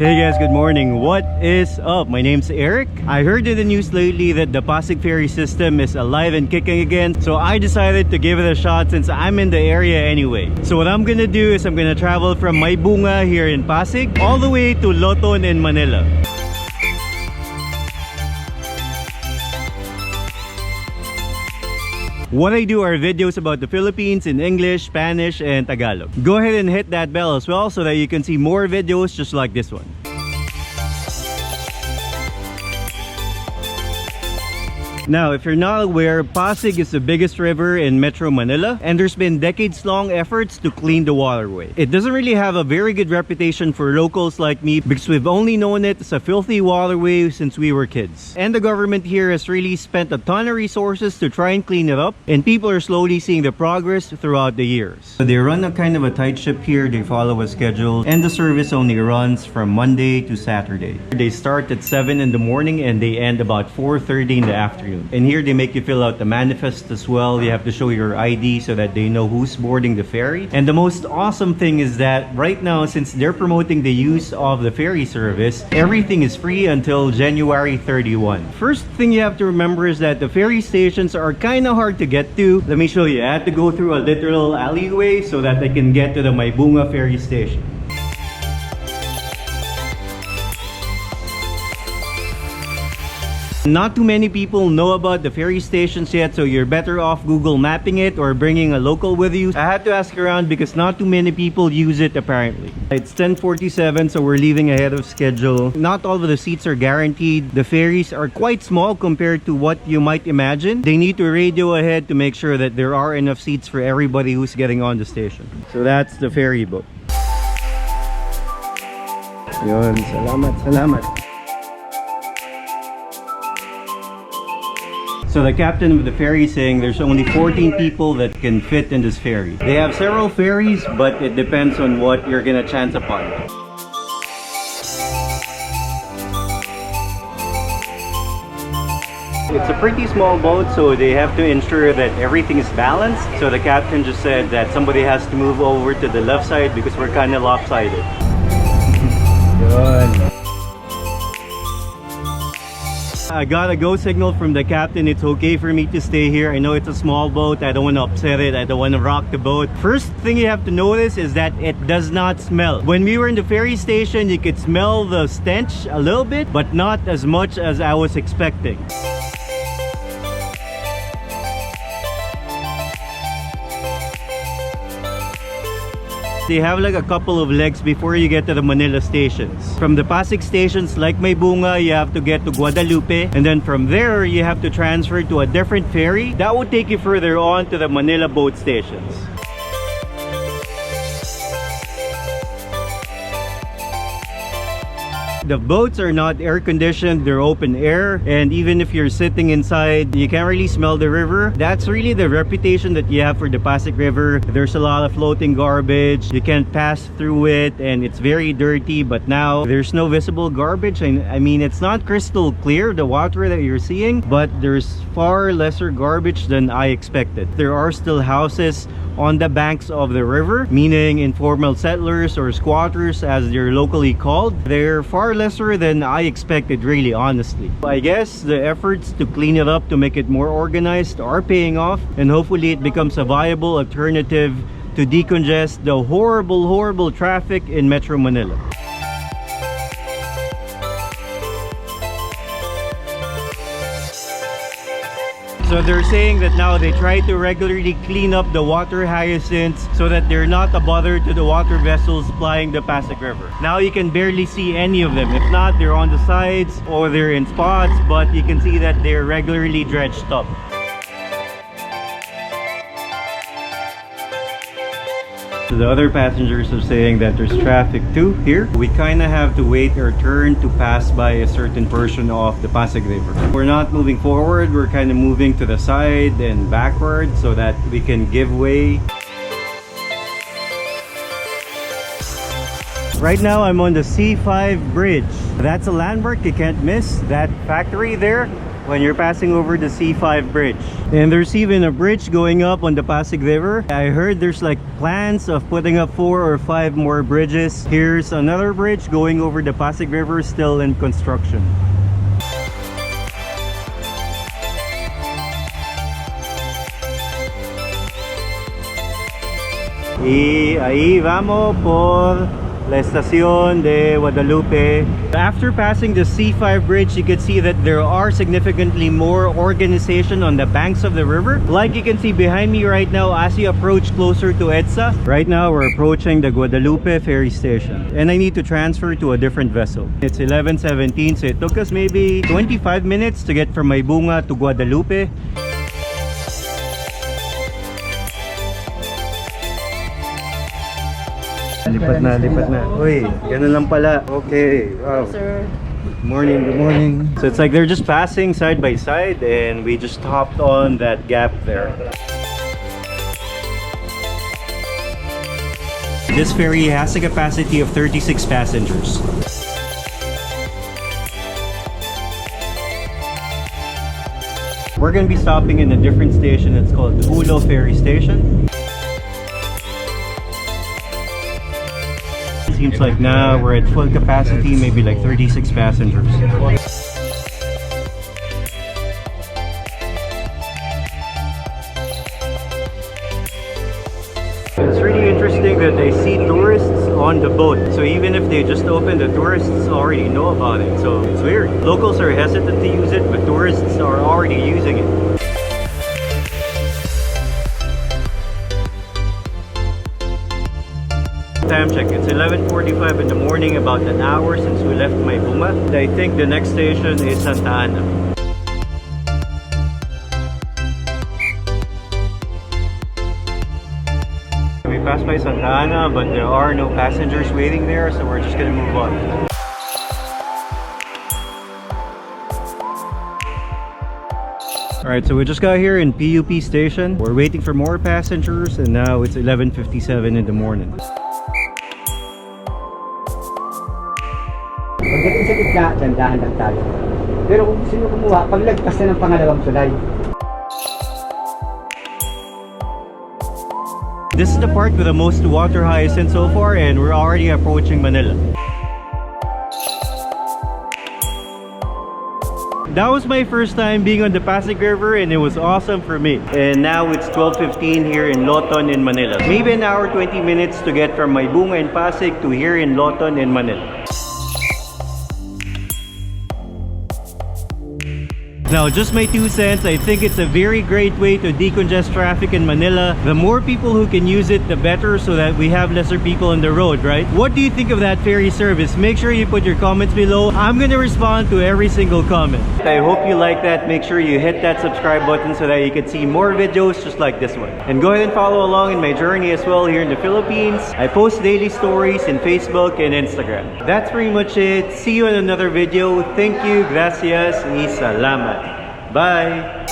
Hey guys, good morning. What is up? My name's Eric. I heard in the news lately that the Pasig Ferry system is alive and kicking again, so I decided to give it a shot since I'm in the area anyway. So what I'm gonna do is I'm gonna travel from Maybunga here in Pasig all the way to Loton in Manila. What I do are videos about the Philippines in English, Spanish, and Tagalog. Go ahead and hit that bell as well so that you can see more videos just like this one. Now, if you're not aware, Pasig is the biggest river in Metro Manila, and there's been decades-long efforts to clean the waterway. It doesn't really have a very good reputation for locals like me because we've only known it as a filthy waterway since we were kids. And the government here has really spent a ton of resources to try and clean it up, and people are slowly seeing the progress throughout the years. So they run a kind of a tight ship here, they follow a schedule, and the service only runs from Monday to Saturday. They start at 7 in the morning and they end about 4:30 in the afternoon. And here they make you fill out the manifest as well. You have to show your ID so that they know who's boarding the ferry. And the most awesome thing is that right now, since they're promoting the use of the ferry service, everything is free until January 31. First thing you have to remember is that the ferry stations are kind of hard to get to. Let me show you. I had to go through a literal alleyway so that I can get to the Maybunga ferry station. Not too many people know about the ferry stations yet, so you're better off Google mapping it or bringing a local with you. I had to ask around because not too many people use it apparently. It's 10:47, so we're leaving ahead of schedule. Not all of the seats are guaranteed. The ferries are quite small compared to what you might imagine. They need to radio ahead to make sure that there are enough seats for everybody who's getting on the station. So that's the ferry boat. Yun, salamat. So the captain of the ferry is saying there's only 14 people that can fit in this ferry. They have several ferries, but it depends on what you're gonna chance upon. It's a pretty small boat, so they have to ensure that everything is balanced. So the captain just said that somebody has to move over to the left side because we're kind of lopsided. Good. I got a go signal from the captain. It's okay for me to stay here. I know it's a small boat. I don't want to upset it. I don't want to rock the boat. First thing you have to notice is that it does not smell. When we were in the ferry station, you could smell the stench a little bit, but not as much as I was expecting. They have like a couple of legs before you get to the Manila stations. From the Pasig stations like Maybunga, you have to get to Guadalupe, and then from there you have to transfer to a different ferry that will take you further on to the Manila boat stations. The boats are not air conditioned, they're open air, and even if you're sitting inside, you can't really smell the river. That's really the reputation that you have for the Pasig River. There's a lot of floating garbage, you can't pass through it, and it's very dirty. But now there's no visible garbage. I mean, it's not crystal clear, the water that you're seeing, but there's far lesser garbage than I expected. There are still houses on the banks of the river, meaning informal settlers or squatters as they're locally called. They're far lesser than I expected, really, honestly. I guess the efforts to clean it up to make it more organized are paying off, and hopefully it becomes a viable alternative to decongest the horrible traffic in Metro Manila. So they're saying that now they try to regularly clean up the water hyacinths so that they're not a bother to the water vessels plying the Pasig River. Now you can barely see any of them. If not, they're on the sides or they're in spots, but you can see that they're regularly dredged up. So the other passengers are saying that there's traffic too here. We kind of have to wait our turn to pass by a certain portion of the Pasig River. We're not moving forward, we're kind of moving to the side and backward so that we can give way. Right now I'm on the C5 bridge. That's a landmark you can't miss. That factory there when you're passing over the C5 bridge. And there's even a bridge going up on the Pasig River. I heard there's like plans of putting up 4 or 5 more bridges. Here's another bridge going over the Pasig River, still in construction. Y ahí vamos por la estación de Guadalupe. After passing the C5 bridge, you can see that there are significantly more organization on the banks of the river. Like you can see behind me right now as you approach closer to EDSA. Right now we're approaching the Guadalupe ferry station and I need to transfer to a different vessel. It's 11:17, so it took us maybe 25 minutes to get from Maybunga to Guadalupe. Lipat na. Uy, ganun lang pala. Okay, wow. Sir. Good morning. So it's like they're just passing side by side and we just hopped on that gap there. This ferry has a capacity of 36 passengers. We're gonna be stopping in a different station. It's called the Ulo Ferry Station. Seems like now we're at full capacity, maybe like 36 passengers. It's really interesting that I see tourists on the boat. So even if they just opened, the tourists already know about it. So it's weird. Locals are hesitant to use it, but tourists are already using it. Time check, it's 11:45 in the morning, about an hour since we left Maybunga. I think the next station is Santa Ana. We passed by Santa Ana, but there are no passengers waiting there, so we're just gonna move on. Alright, so we just got here in PUP station. We're waiting for more passengers and now it's 11:57 in the morning. Pagdating sa gitna, dandahan lang tayo. Pero kung gusto nyo kumuha, paglagpas na ng pangalawang tulay. This is the part with the most water hyacinth so far and we're already approaching Manila. That was my first time being on the Pasig River and it was awesome for me. And now it's 12:15 here in Loton in Manila. Maybe an hour 20 minutes to get from Maybunga and Pasig to here in Loton in Manila. Now, just my 2 cents, I think it's a very great way to decongest traffic in Manila. The more people who can use it, the better, so that we have lesser people on the road, right? What do you think of that ferry service? Make sure you put your comments below. I'm gonna respond to every single comment. I hope you like that. Make sure you hit that subscribe button so that you can see more videos just like this one. And go ahead and follow along in my journey as well here in the Philippines. I post daily stories in Facebook and Instagram. That's pretty much it. See you in another video. Thank you, gracias, y salamat. Bye!